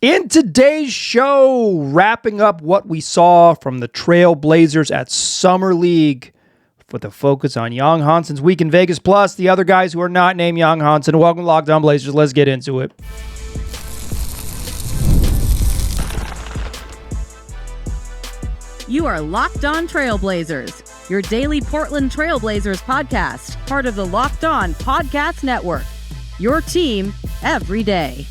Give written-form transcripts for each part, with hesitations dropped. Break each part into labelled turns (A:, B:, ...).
A: In today's show, wrapping up what we saw from the Trailblazers at Summer League with a focus on Yang Hansen's week in Vegas, plus the other guys who are not named Yang Hansen. Welcome to Locked On Blazers. Let's get into it.
B: You are Locked On Trailblazers, your daily Portland Trailblazers podcast, part of the Locked On Podcast Network. Your team every day.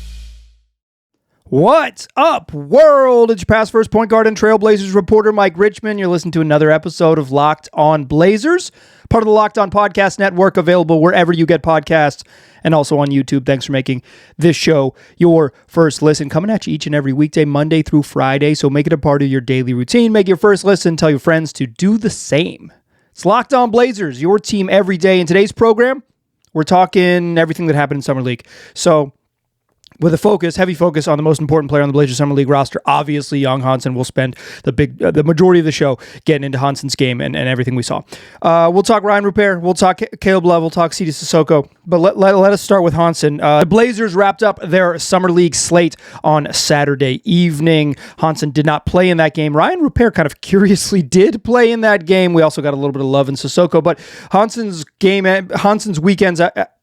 A: What's up, world? It's your past first point guard and Trailblazers reporter, Mike Richmond. You're listening to another episode of Locked On Blazers, part of the Locked On Podcast Network, available wherever you get podcasts and also on YouTube. Thanks for making this show your first listen. Coming at you each and every weekday, Monday through Friday, so make it a part of your daily routine. Make your first listen. Tell your friends to do the same. It's Locked On Blazers, your team every day. In today's program, we're talking everything that happened in Summer League. So, with a heavy focus on the most important player on the Blazers Summer League roster, obviously Yang Hansen. Will spend the majority of the show getting into Hansen's game and everything we saw. We'll talk Rayan Rupert, we'll talk Caleb Love, we'll talk Sidy Cissoko, but let us start with Hansen. The Blazers wrapped up their Summer League slate on Saturday evening. Hansen did not play in that game. Rayan Rupert kind of curiously did play in that game. We also got a little bit of Love and Sissoko, but Hansen's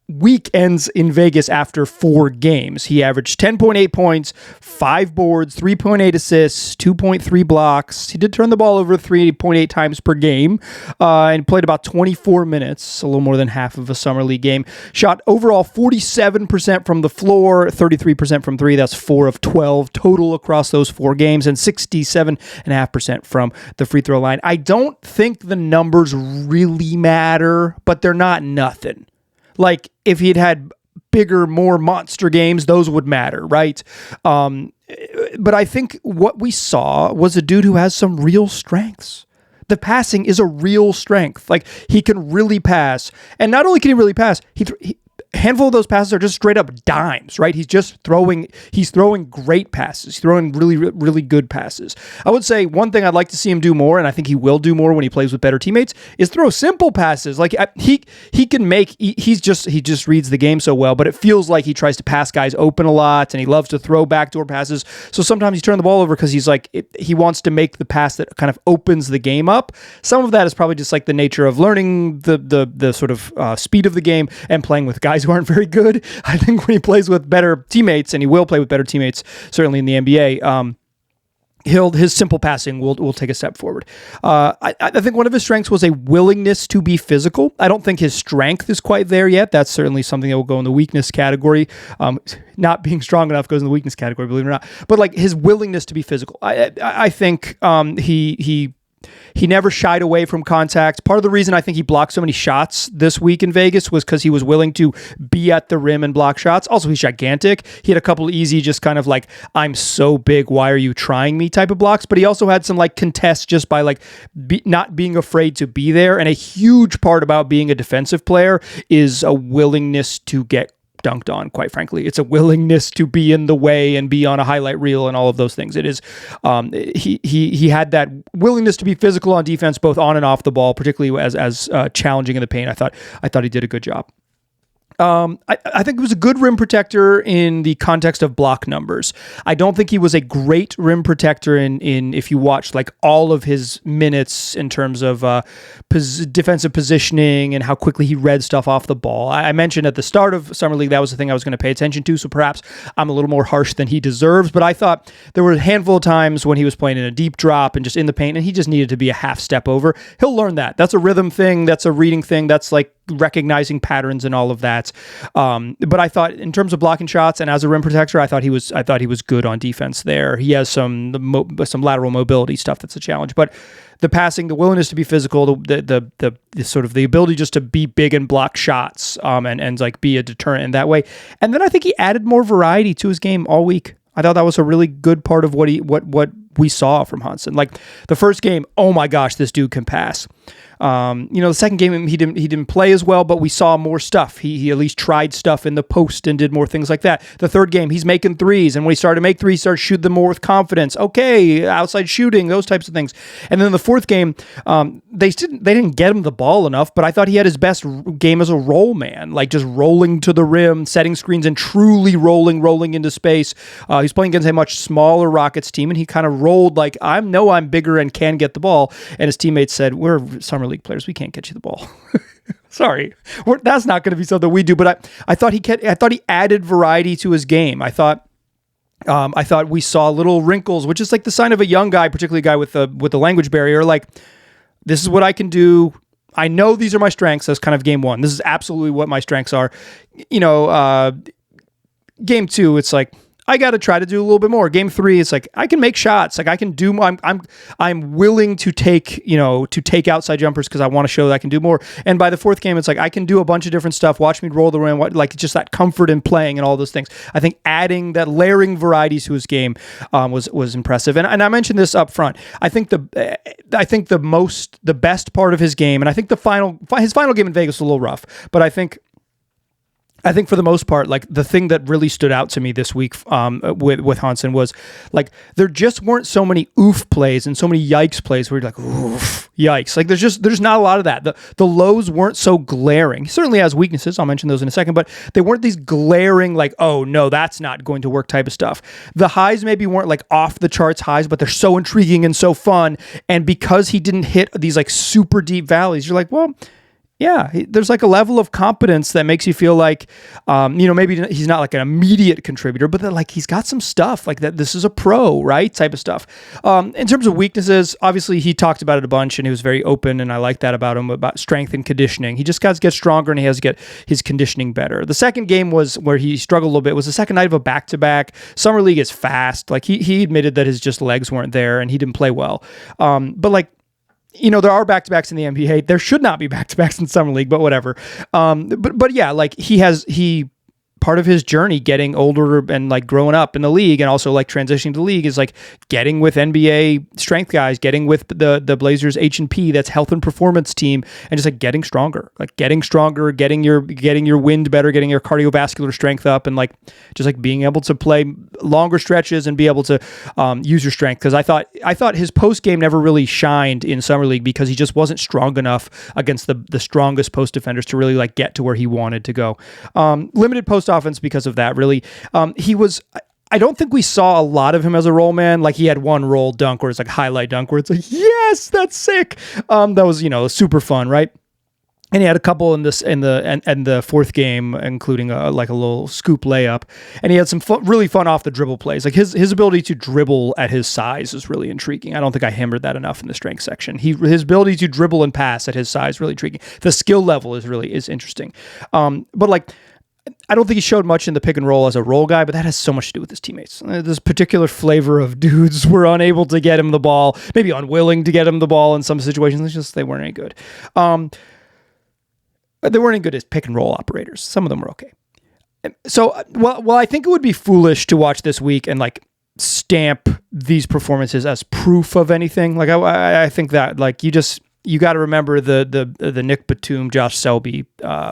A: weekends in Vegas after 4 games. He averaged 10.8 points, 5 boards, 3.8 assists, 2.3 blocks. He did turn the ball over 3.8 times per game and played about 24 minutes, a little more than half of a Summer League game. Shot overall 47% from the floor, 33% from 3. That's 4 of 12 total across those 4 games, and 67.5% from the free throw line. I don't think the numbers really matter, but they're not nothing. Like, if he'd had bigger, more monster games, those would matter, right? But I think what we saw was a dude who has some real strengths. The passing is a real strength. Like, he can really pass. And not only can he really pass, a handful of those passes are just straight up dimes, right? He's throwing great passes. He's throwing really, really good passes. I would say one thing I'd like to see him do more, and I think he will do more when he plays with better teammates, is throw simple passes. Like, he just reads the game so well, but it feels like he tries to pass guys open a lot, and he loves to throw backdoor passes. So sometimes he's turning the ball over because he wants to make the pass that kind of opens the game up. Some of that is probably just like the nature of learning the sort of speed of the game and playing with guys who aren't very good. I think when he plays with better teammates, and he will play with better teammates, certainly in the NBA, his simple passing will take a step forward. I think one of his strengths was a willingness to be physical. I don't think his strength is quite there yet. That's certainly something that will go in the weakness category. Not being strong enough goes in the weakness category, believe it or not. But like, his willingness to be physical, I think he never shied away from contact. Part of the reason I think he blocked so many shots this week in Vegas was because he was willing to be at the rim and block shots. Also, he's gigantic. He had a couple of easy, just kind of like, I'm so big, why are you trying me type of blocks. But he also had some like contests just by like not being afraid to be there. And a huge part about being a defensive player is a willingness to get dunked on, quite frankly. It's a willingness to be in the way and be on a highlight reel and all of those things. It is he had that willingness to be physical on defense, both on and off the ball, particularly as challenging in the paint. I thought he did a good job. I think he was a good rim protector in the context of block numbers. I don't think he was a great rim protector in if you watch like all of his minutes in terms of defensive positioning and how quickly he read stuff off the ball. I mentioned at the start of Summer League that was the thing I was going to pay attention to, so perhaps I'm a little more harsh than he deserves, but I thought there were a handful of times when he was playing in a deep drop and just in the paint, and he just needed to be a half step over. He'll learn that. That's a rhythm thing. That's a reading thing. That's like recognizing patterns and all of that. But I thought in terms of blocking shots and as a rim protector, I thought he was good on defense there. He has some lateral mobility stuff that's a challenge, but the passing, the willingness to be physical, the sort of the ability just to be big and block shots, and like be a deterrent in that way. And then I think he added more variety to his game all week. I thought that was a really good part of what we saw from Hansen. Like the first game, oh my gosh, this dude can pass. The second game he didn't play as well, but we saw more stuff. He at least tried stuff in the post and did more things like that. The third game, he's making threes, and when he started to make threes, he started to shoot them more with confidence. Okay, outside shooting, those types of things. And then the fourth game, they didn't get him the ball enough, but I thought he had his best game as a roll man, like just rolling to the rim, setting screens, and truly rolling into space. He's playing against a much smaller Rockets team, and he kind of rolled like, I'm bigger and can get the ball. And his teammates said, we're summer league players. We can't get you the ball. Sorry. That's not going to be something we do. But I thought he added variety to his game. I thought we saw little wrinkles, which is like the sign of a young guy, particularly a guy with the language barrier. Like, this is what I can do. I know these are my strengths. That's kind of game one. This is absolutely what my strengths are. Game two, it's like, I got to try to do a little bit more. Game three, it's like, I can make shots. Like, I can do, I'm willing to take outside jumpers because I want to show that I can do more. And by the fourth game, it's like, I can do a bunch of different stuff. Watch me roll the rim, like just that comfort in playing and all those things. I think adding that, layering varieties to his game was impressive. And I mentioned this up front. I think the best part of his game, and I think his final game in Vegas was a little rough, but I think for the most part, like, the thing that really stood out to me this week with Hansen was, like, there just weren't so many oof plays and so many yikes plays where you're like, oof, yikes. Like, there's not a lot of that. The lows weren't so glaring. He certainly has weaknesses. I'll mention those in a second, but they weren't these glaring, like, oh no, that's not going to work type of stuff. The highs maybe weren't like off the charts highs, but they're so intriguing and so fun. And because he didn't hit these like super deep valleys, you're like, well, yeah, there's like a level of competence that makes you feel like, maybe he's not like an immediate contributor, but that, like, he's got some stuff like that. This is a pro, right? Type of stuff. In terms of weaknesses, obviously he talked about it a bunch and he was very open, and I like that about him, about strength and conditioning. He just got to get stronger and he has to get his conditioning better. The second game was where he struggled a little bit. It was the second night of a back-to-back. Summer League is fast. Like, he admitted that his just legs weren't there and he didn't play well. But like, there are back-to-backs in the NBA. There should not be back-to-backs in Summer League, but whatever. But yeah, like, he part of his journey getting older and like growing up in the league and also like transitioning to the league is like getting with NBA strength guys, getting with the Blazers H&P, that's health and performance team, and just like getting stronger, getting your wind better, getting your cardiovascular strength up, and like just like being able to play longer stretches and be able to use your strength. Because I thought his post game never really shined in Summer League because he just wasn't strong enough against the strongest post defenders to really like get to where he wanted to go. Limited post offense because of that, really. I don't think we saw a lot of him as a roll man. Like, he had one roll dunk where it's like highlight dunk where it's like, yes, that's sick. That was, super fun, right? And he had a couple in the fourth game, including a little scoop layup. And he had some really fun off the dribble plays. Like, his ability to dribble at his size is really intriguing. I don't think I hammered that enough in the strength section. His ability to dribble and pass at his size is really intriguing. The skill level is interesting. But like, I don't think he showed much in the pick and roll as a roll guy, but that has so much to do with his teammates. This particular flavor of dudes were unable to get him the ball, maybe unwilling to get him the ball in some situations. It's just they weren't any good. They weren't any good as pick and roll operators. Some of them were okay. So, well, I think it would be foolish to watch this week and like stamp these performances as proof of anything. Like, I think that like you got to remember the Nick Batum, Josh Selby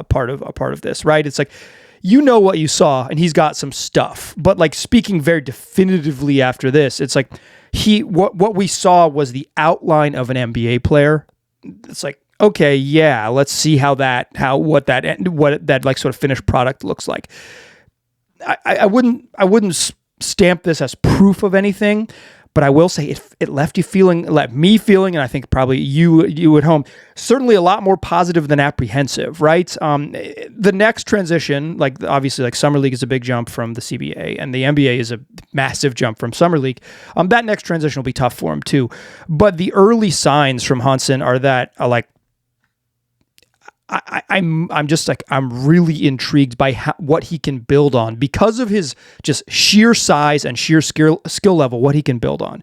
A: part of this, right? It's like, what you saw, and he's got some stuff. But like, speaking very definitively after this, it's like what we saw was the outline of an NBA player. It's like, okay, yeah, let's see what that like sort of finished product looks like. I wouldn't stamp this as proof of anything. But I will say it left me feeling, and I think probably you at home, certainly a lot more positive than apprehensive, right? The next transition, like obviously like Summer League is a big jump from the CBA, and the NBA is a massive jump from Summer League. That next transition will be tough for him too. But the early signs from Hansen are that like, I'm just like, I'm really intrigued by what he can build on because of his just sheer size and sheer skill level, what he can build on.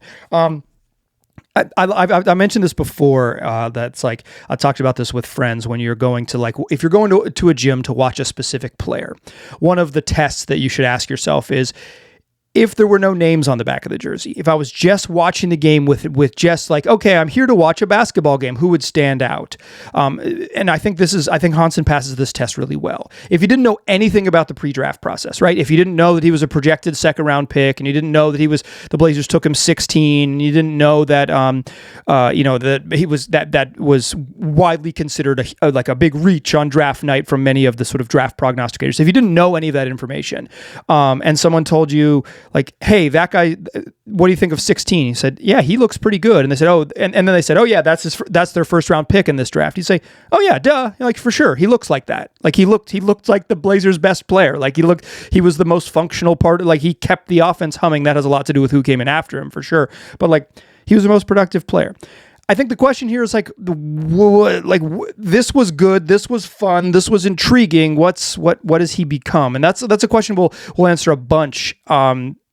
A: I mentioned this before, that's like, I talked about this with friends when you're going to like, if you're going to a gym to watch a specific player, one of the tests that you should ask yourself is if there were no names on the back of the jersey, if I was just watching the game with just like, okay, I'm here to watch a basketball game, who would stand out? And I think Hansen passes this test really well. If you didn't know anything about the pre-draft process, right? If you didn't know that he was a projected second round pick, and you didn't know that the Blazers took him 16, and you didn't know that, that he was, that was widely considered a big reach on draft night from many of the sort of draft prognosticators. If you didn't know any of that information, and someone told you, like, hey, that guy, what do you think of 16? He said, yeah, he looks pretty good. And they said, oh, and then they said, oh yeah, that's their first round pick in this draft. You say, oh yeah, duh, like for sure, he looks like that. Like he looked like the Blazers' best player. Like he was the most functional part. Like he kept the offense humming. That has a lot to do with who came in after him for sure. But like he was the most productive player. I think the question here is like this was good, this was fun, this was intriguing. What has he become? And that's a question we'll answer a bunch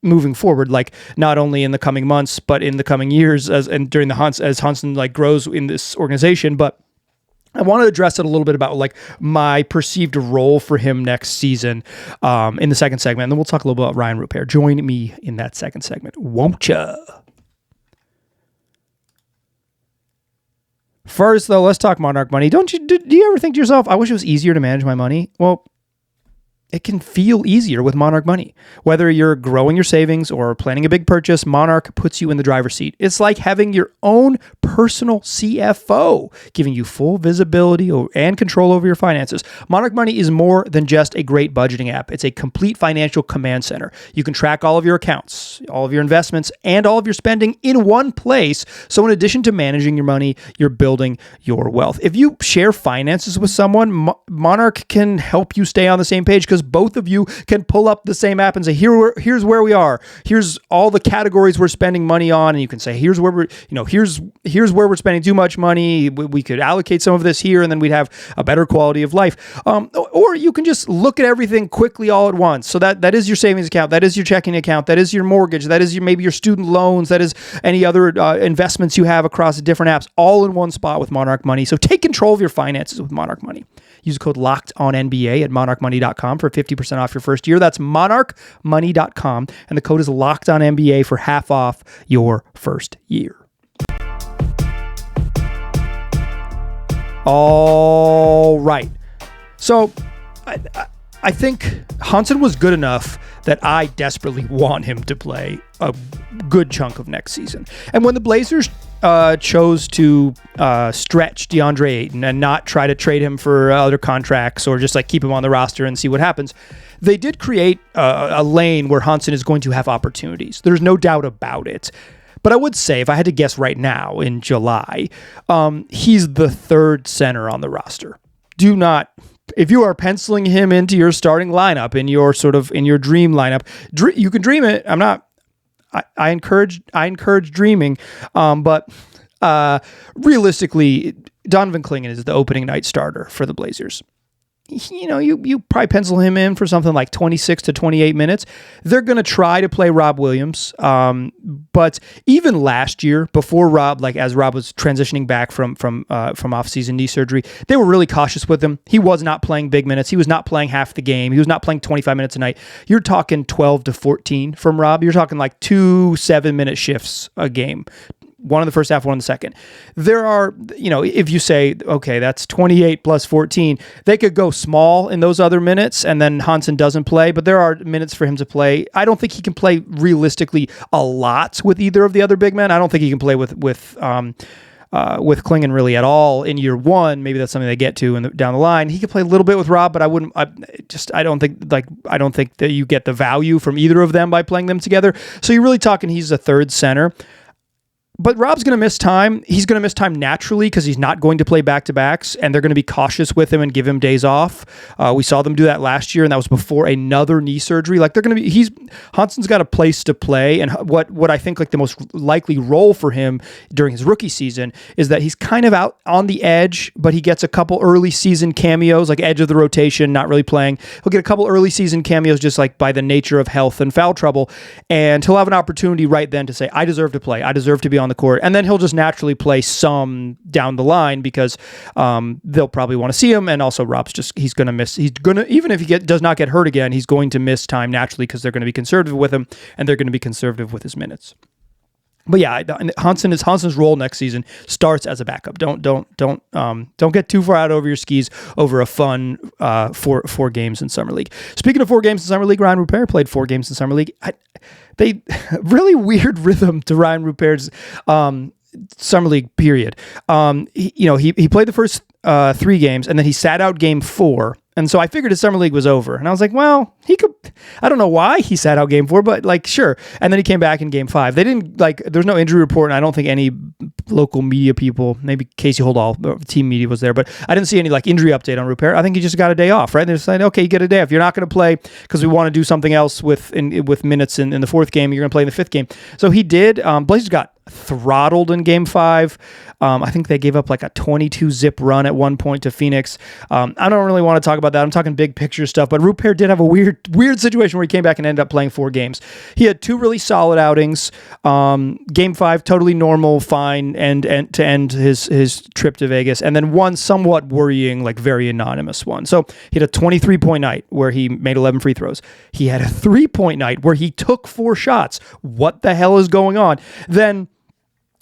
A: moving forward, like not only in the coming months but in the coming years as Hansen like grows in this organization. But I want to address it a little bit about like my perceived role for him next season in the second segment, and then we'll talk a little bit about Rayan Rupert. Join me in that second segment, won't ya? First, though, let's talk Monarch Money. Do you ever think to yourself, I wish it was easier to manage my money? Well, it can feel easier with Monarch Money. Whether you're growing your savings or planning a big purchase, Monarch puts you in the driver's seat. It's like having your own personal CFO, giving you full visibility and control over your finances. Monarch Money is more than just a great budgeting app. It's a complete financial command center. You can track all of your accounts, all of your investments, and all of your spending in one place. So in addition to managing your money, you're building your wealth. If you share finances with someone, Monarch can help you stay on the same page, because both of you can pull up the same app and say, here's where we are. Here's all the categories we're spending money on. And you can say, here's where we're spending too much money. We could allocate some of this here, and then we'd have a better quality of life. Or you can just look at everything quickly all at once. So that is your savings account. That is your checking account. That is your mortgage. That is maybe your student loans. That is any other investments you have across different apps, all in one spot with Monarch Money. So take control of your finances with Monarch Money. Use code LOCKEDONNBA at monarchmoney.com for 50% off your first year. That's monarchmoney.com. And the code is LOCKEDONNBA for half off your first year. All right. So I think Hansen was good enough that I desperately want him to play a good chunk of next season. And when the Blazers chose to stretch DeAndre Ayton and not try to trade him for other contracts or just like keep him on the roster and see what happens, they did create a lane where Hansen is going to have opportunities. There's no doubt about it. But I would say, if I had to guess right now in July, he's the third center on the roster. If you are penciling him into your starting lineup, in your dream lineup, you can dream it. I encourage dreaming, but realistically, Donovan Clingan is the opening night starter for the Blazers. You probably pencil him in for something like 26 to 28 minutes. They're going to try to play Rob Williams. But even last year, before Rob, as Rob was transitioning back from off-season knee surgery, they were really cautious with him. He was not playing big minutes. He was not playing half the game. He was not playing 25 minutes a night. You're talking 12 to 14 from Rob. You're talking like 2 7-minute shifts a game. One in the first half, one in the second. There are, if you say, okay, that's 28 plus 14, they could go small in those other minutes, and then Hansen doesn't play, but there are minutes for him to play. I don't think he can play realistically a lot with either of the other big men. I don't think he can play with Clingan really at all in year one. Maybe that's something they get to down the line. He could play a little bit with Rob, but I don't think that you get the value from either of them by playing them together. So you're really talking he's a third center. But Rob's going to miss time. He's going to miss time naturally because he's not going to play back-to-backs, and they're going to be cautious with him and give him days off. We saw them do that last year, and that was before another knee surgery. Hansen's got a place to play, and what I think the most likely role for him during his rookie season is that he's kind of out on the edge, but he gets a couple early season cameos, like edge of the rotation, not really playing. He'll get a couple early season cameos just by the nature of health and foul trouble, and he'll have an opportunity right then to say, I deserve to play. I deserve to be on on the court, and then he'll just naturally play some down the line because they'll probably want to see him, and also Rob's he's going to miss. He's going to, even if he does not get hurt again, he's going to miss time naturally because they're going to be conservative with him, and they're going to be conservative with his minutes. But yeah, Hansen's role next season starts as a backup. Don't get too far out over your skis over a fun four games in summer league. Speaking of 4 games in summer league, Rayan Rupert played 4 games in summer league. They really weird rhythm to Rayan Rupert's summer league period. He played the first 3 games, and then he sat out game 4. And so I figured his summer league was over. And I was like, well, he could, I don't know why he sat out game 4, but like, sure. And then he came back in game 5. They didn't there's no injury report. And I don't think any local media people, maybe Casey Holdall, team media was there, but I didn't see any injury update on Rupert. I think he just got a day off, right? They're saying, okay, you get a day off. You're not going to play because we want to do something else with minutes in the 4th game. You're going to play in the 5th game. So he did. Blazers got throttled in game 5. I think they gave up a 22 zip run at one point to Phoenix. I don't really want to talk about that. I'm talking big picture stuff, but Rupert did have a weird situation where he came back and ended up playing 4 games. He had 2 really solid outings. Game 5, totally normal, fine, and to end his trip to Vegas, and then one somewhat worrying, very anonymous one. So he had a 23-point night where he made 11 free throws. He had a 3-point night where he took 4 shots. What the hell is going on? Then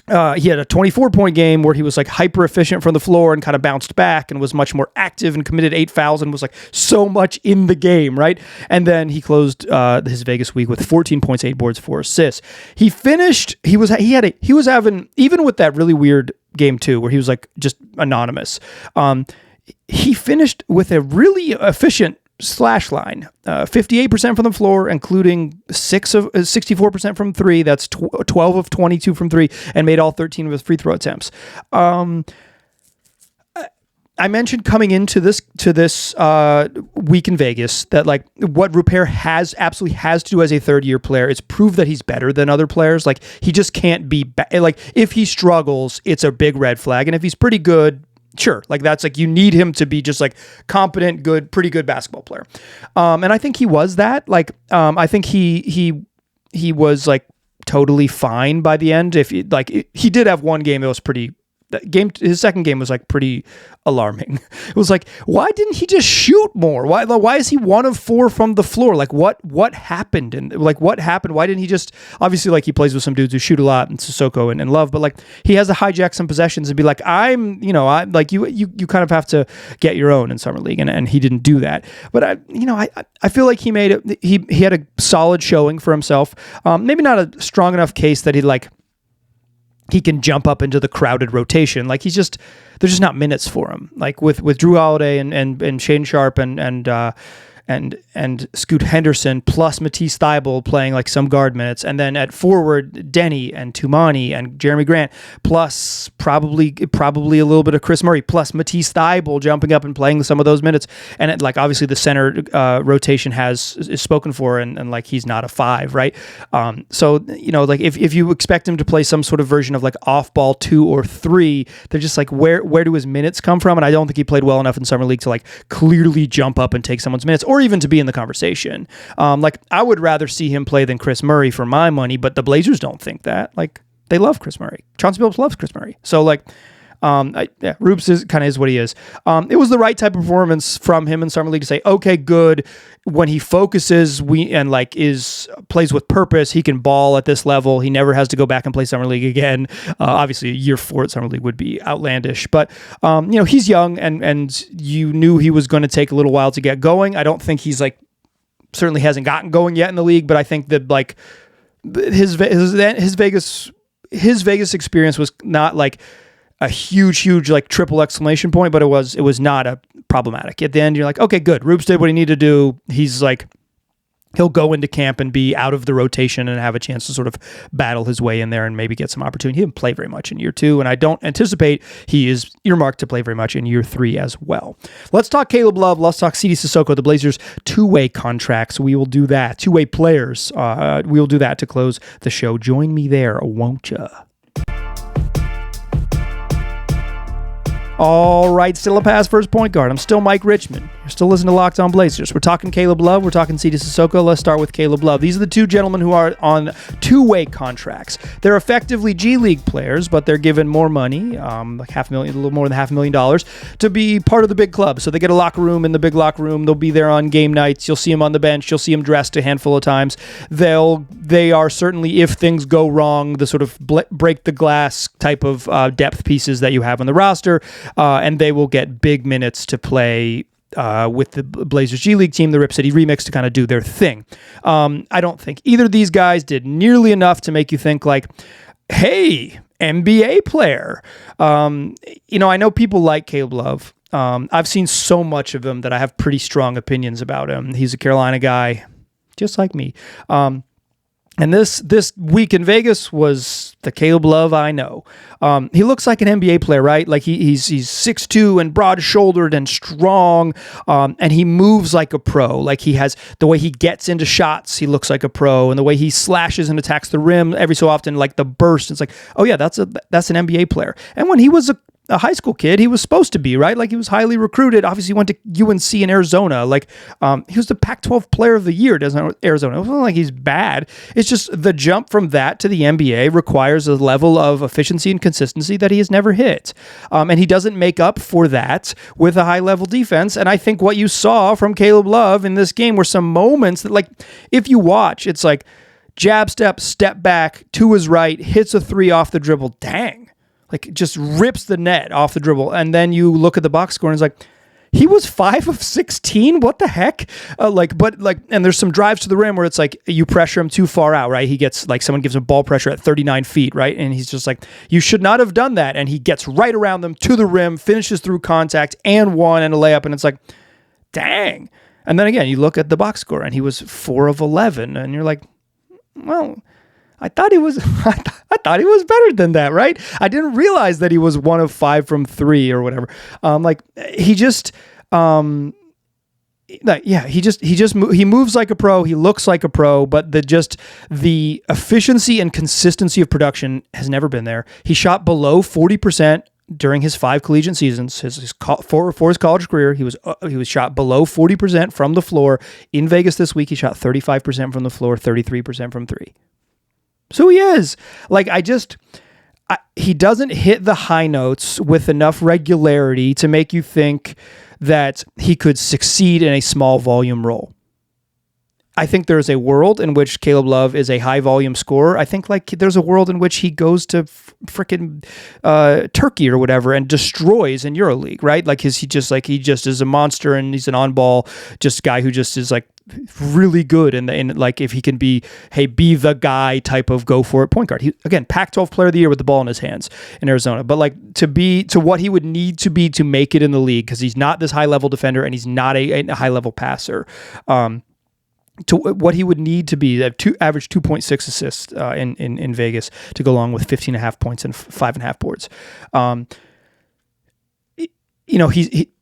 A: he had a 24-point game where he was hyper efficient from the floor and kind of bounced back and was much more active and committed 8 fouls and was so much in the game, right? And then he closed his Vegas week with 14 points, 8 boards, 4 assists. He finished. He was having, even with that really weird game 2 where he was just anonymous. He finished with a really efficient slash line, 58% from the floor, including 64% from 3. That's 12 of 22 from 3, and made all 13 of his free throw attempts. I mentioned coming into this week in Vegas that what Rupert absolutely has to do as a 3rd-year player is prove that he's better than other players. He just can't be if he struggles, it's a big red flag, and if he's pretty good, sure, that's you need him to be just competent, good, pretty good basketball player. And I think he was that. I think he was totally fine by the end. If he did have one game that was pretty. His second game was pretty alarming. It was why didn't he just shoot more? Why is he 1 of 4 from the floor? What happened? And what happened? Why didn't he just, obviously he plays with some dudes who shoot a lot, and Cissoko and Love, but he has to hijack some possessions and be you kind of have to get your own in summer league, and he didn't do that. But I feel like he made it. He had a solid showing for himself. Maybe not a strong enough case that he can jump up into the crowded rotation. There's just not minutes for him. With Jrue Holiday and Shane Sharp and Scoot Henderson plus Matisse Thybulle playing some guard minutes, and then at forward Denny and Tumani and Jeremy Grant plus probably a little bit of Chris Murray plus Matisse Thybulle jumping up and playing some of those minutes, and obviously the center rotation is spoken for, and he's not a 5, right? So if you expect him to play some sort of version of off ball 2 or 3, they're just where do his minutes come from? And I don't think he played well enough in summer league to clearly jump up and take someone's minutes, or even to be in the conversation. I would rather see him play than Chris Murray for my money, but the Blazers don't think that. They love Chris Murray. Chauncey Billups loves Chris Murray. So Rupes is what he is. It was the right type of performance from him in summer league to say, okay, good. When he focuses, plays with purpose, he can ball at this level. He never has to go back and play summer league again. Obviously, a year 4 at summer league would be outlandish, but he's young, and you knew he was going to take a little while to get going. I don't think he's certainly hasn't gotten going yet in the league, but I think that his Vegas experience was not a huge triple exclamation point, but it was not a problematic. At the end, you're okay, good. Rupes did what he needed to do. He's he'll go into camp and be out of the rotation and have a chance to sort of battle his way in there and maybe get some opportunity. He didn't play very much in year 2, and I don't anticipate he is earmarked to play very much in year 3 as well. Let's talk Caleb Love. Let's talk Sidy Cissoko, the Blazers' 2-way contracts. We will do that. 2-way players. We will do that to close the show. Join me there, won't ya? All right, still a pass first point guard. I'm still Mike Richmond. You're still listening to Locked On Blazers. We're talking Caleb Love. We're talking Sidy Cissoko. Let's start with Caleb Love. These are the two gentlemen who are on two-way contracts. They're effectively G League players, but they're given more money, like $500,000, a little more than $500,000, to be part of the big club. So they get a locker room in the big locker room. They'll be there on game nights. You'll see them on the bench. You'll see them dressed a handful of times. They are certainly, if things go wrong, the sort of break the glass type of depth pieces that you have on the roster. And they will get big minutes to play with the Blazers G League team, the Rip City Remix, to kind of do their thing. I don't think either of these guys did nearly enough to make you think like, hey, NBA player. I know people like Caleb Love. I've seen so much of him that I have pretty strong opinions about him. He's a Carolina guy, just like me. And this week in Vegas was the Caleb Love I know. He looks like an NBA player, right? Like he's 6'2" and broad-shouldered and strong, and he moves like a pro. Like he has the way he gets into shots, he looks like a pro, and the way he slashes and attacks the rim every so often, like the burst. It's like, oh yeah, that's an NBA player. And when he was a high school kid, he was supposed to be, right? Like he was highly recruited. Obviously, he went to UNC in Arizona. Like he was the Pac-12 Player of the Year at Arizona. It wasn't like he's bad. It's just the jump from that to the NBA requires a level of efficiency and consistency that he has never hit. And he doesn't make up for that with a high-level defense. And I think what you saw from Caleb Love in this game were some moments that, like, if you watch, it's like jab step back to his right, hits a three off the dribble. Dang. Like, just rips the net off the dribble. And then you look at the box score and it's like, he was 5 of 16? What the heck? And there's some drives to the rim where it's like, you pressure him too far out, right? He gets, like, someone gives him ball pressure at 39 feet, right? And he's just like, you should not have done that. And he gets right around them to the rim, finishes through contact and one and a layup. And it's like, dang. And then again, you look at the box score and he was 4 of 11. And you're like, well, I thought he was better than that, right? I didn't realize that he was 1 of 5 from 3 or whatever. He moves like a pro. He looks like a pro, but the efficiency and consistency of production has never been there. He shot below 40% during his 5 collegiate seasons. For his college career, he was shot below 40% from the floor. In Vegas this week, he shot 35% from the floor, 33% from 3. So he is. Like, he doesn't hit the high notes with enough regularity to make you think that he could succeed in a small volume role. I think there's a world in which Caleb Love is a high volume scorer. I think like there's a world in which he goes to freaking Turkey or whatever and destroys in EuroLeague, right? Like he just is a monster and he's an on ball just guy who just is like really good and like if he can be the guy type of go for it point guard. He, again, Pac-12 Player of the Year with the ball in his hands in Arizona, but like to what he would need to be to make it in the league, because he's not this high level defender and he's not a high level passer. To what he would need to be, average 2.6 assists in Vegas to go along with 15.5 points and 5.5 boards.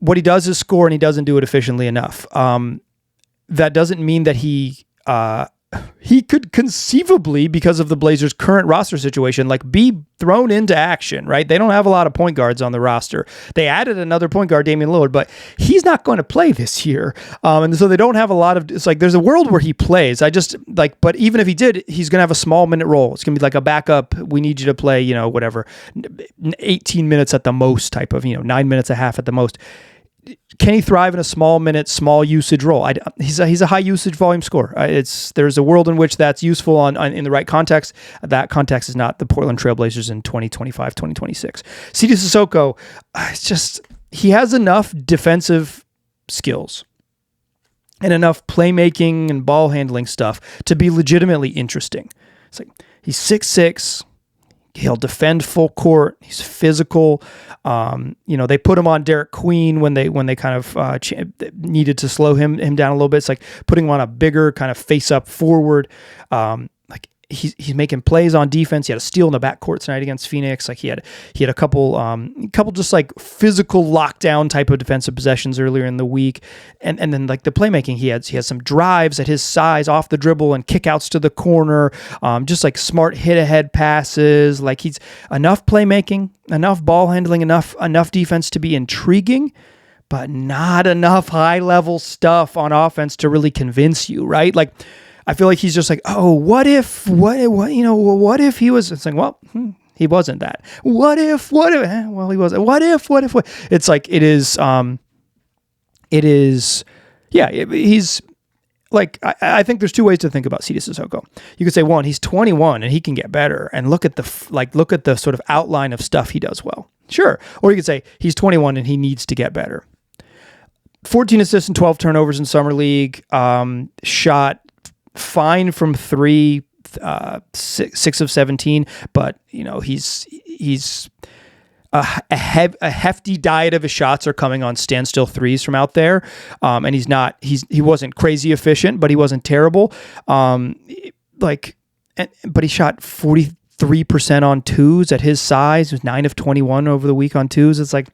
A: What he does is score, and he doesn't do it efficiently enough. That doesn't mean that he could conceivably, because of the Blazers' current roster situation, like be thrown into action, right? They don't have a lot of point guards on the roster. They added another point guard, Damian Lillard, but he's not going to play this year. And so they don't have a lot of, it's like, there's a world where he plays. But even if he did, he's going to have a small minute role. It's going to be like a backup. We need you to play, 18 minutes at the most type of, 9 minutes a half at the most. Can he thrive in a small minute, small usage role? He's a high usage volume scorer. There's a world in which that's useful in the right context. That context is not the Portland Trailblazers in 2025, 2026. Sidy Cissoko, he has enough defensive skills and enough playmaking and ball handling stuff to be legitimately interesting. It's like he's 6'6". He'll defend full court. He's physical. They put him on Derek Queen when they kind of needed to slow him down a little bit. It's like putting him on a bigger kind of face up forward. he's making plays on defense. He had a steal in the backcourt tonight against Phoenix. Like he had a couple just like physical lockdown type of defensive possessions earlier in the week, and then like the playmaking he has some drives at his size off the dribble and kickouts to the corner, just like smart hit ahead passes. Like he's enough playmaking, enough ball handling, enough defense to be intriguing, but not enough high level stuff on offense to really convince you, right? Like I feel like he's just like, oh, what if he was, it's like, well, he wasn't that. What if, well, he wasn't. What if, it's like, he's like, I think there's two ways to think about Sidy Cissoko. You could say, one, he's 21 and he can get better, and look at the sort of outline of stuff he does well. Sure. Or you could say he's 21 and he needs to get better. 14 assists and 12 turnovers in summer league, shot fine from three, 6 of 17, but he's a hefty diet of his shots are coming on standstill threes from out there, and he wasn't crazy efficient, but he wasn't terrible. But he shot 43% on twos at his size. He was 9 of 21 over the week on twos. It's like,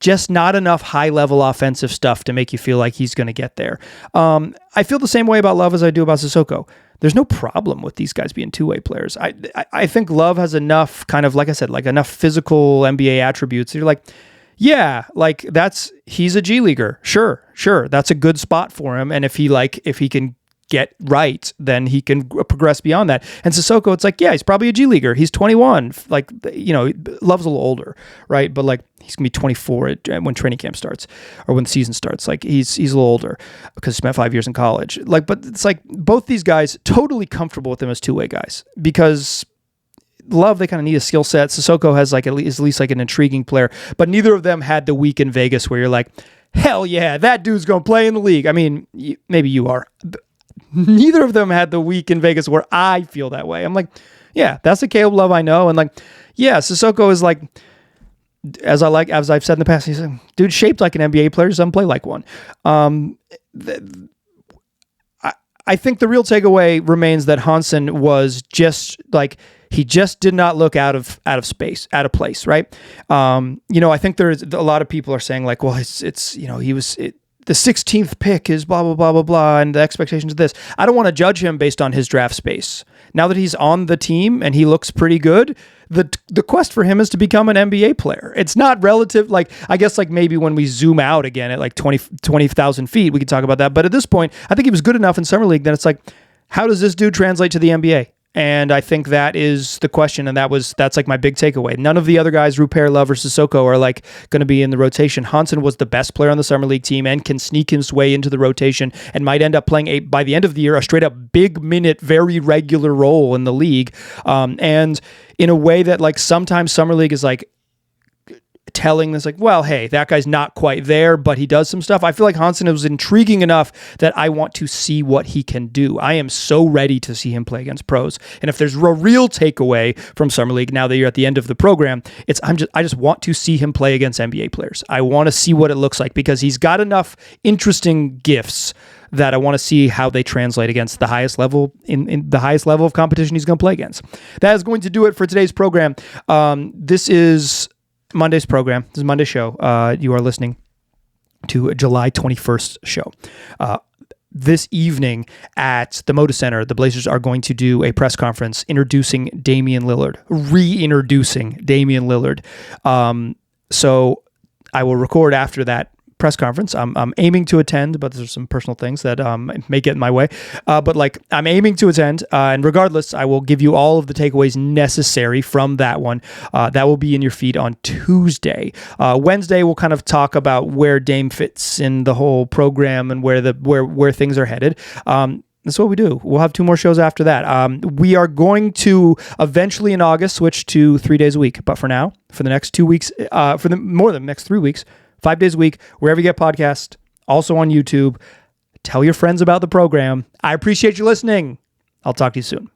A: just not enough high-level offensive stuff to make you feel like he's going to get there. I feel the same way about Love as I do about Cissoko. There's no problem with these guys being two-way players. I think Love has enough, kind of, like I said, like enough physical NBA attributes. You're like, yeah, like he's a G leaguer. Sure. That's a good spot for him. And if he can get right, then he can progress beyond that. And Cissoko, it's like, yeah, he's probably a G leaguer. He's 21. Like, Love's a little older, right? But like, he's gonna be 24 when training camp starts or when the season starts. Like, he's a little older because he spent 5 years in college. Like, but it's like both these guys totally comfortable with them as two-way guys, because Love, they kind of need a skill set. Cissoko has like at least like an intriguing player, but neither of them had the week in Vegas where you're like, hell yeah, that dude's gonna play in the league. I mean, maybe you are. Neither of them had the week in Vegas where I feel that way. I'm like, yeah, that's the Caleb Love I know. And like, yeah, Cissoko is like, as I've said in the past, he's like, dude shaped like an NBA player, doesn't play like one. I think the real takeaway remains that Hansen was just like, he just did not look out of place, right? I think there's a lot of people are saying like, well, the 16th pick is blah, blah, blah, blah, blah, and the expectations of this. I don't want to judge him based on his draft space. Now that he's on the team and he looks pretty good, the quest for him is to become an NBA player. It's not relative. Like, I guess like maybe when we zoom out again at like 20,000 feet, we can talk about that. But at this point, I think he was good enough in Summer League that it's like, how does this dude translate to the NBA? And I think that is the question, and that's like my big takeaway. None of the other guys, Rupert, Love, or Cissoko, are like going to be in the rotation. Hansen was the best player on the Summer League team and can sneak his way into the rotation and might end up playing by the end of the year, a straight up big minute, very regular role in the league. And in a way that like sometimes Summer League is like telling this like, well, hey, that guy's not quite there, but he does some stuff. I feel like Hansen was intriguing enough that I want to see what he can do. I am so ready to see him play against pros. And if there's a real takeaway from Summer League, now that you're at the end of the program, I just want to see him play against NBA players. I want to see what it looks like, because he's got enough interesting gifts that I want to see how they translate against the highest level in the highest level of competition he's going to play against. That is going to do it for today's program. This is Monday's program. This is Monday's show. You are listening to a July 21st show. This evening at the Moda Center, the Blazers are going to do a press conference introducing Damian Lillard, reintroducing Damian Lillard. So I will record after that press conference. I'm aiming to attend, but there's some personal things that may get in my way. But like, I'm aiming to attend, and regardless, I will give you all of the takeaways necessary from that one. That will be in your feed on Tuesday. Wednesday, we'll kind of talk about where Dame fits in the whole program and where things are headed. That's what we do. We'll have 2 more shows after that. We are going to eventually in August switch to 3 days a week, but for now, for the next 2 weeks, for the more than the next 3 weeks, 5 days a week, wherever you get podcasts, also on YouTube. Tell your friends about the program. I appreciate you listening. I'll talk to you soon.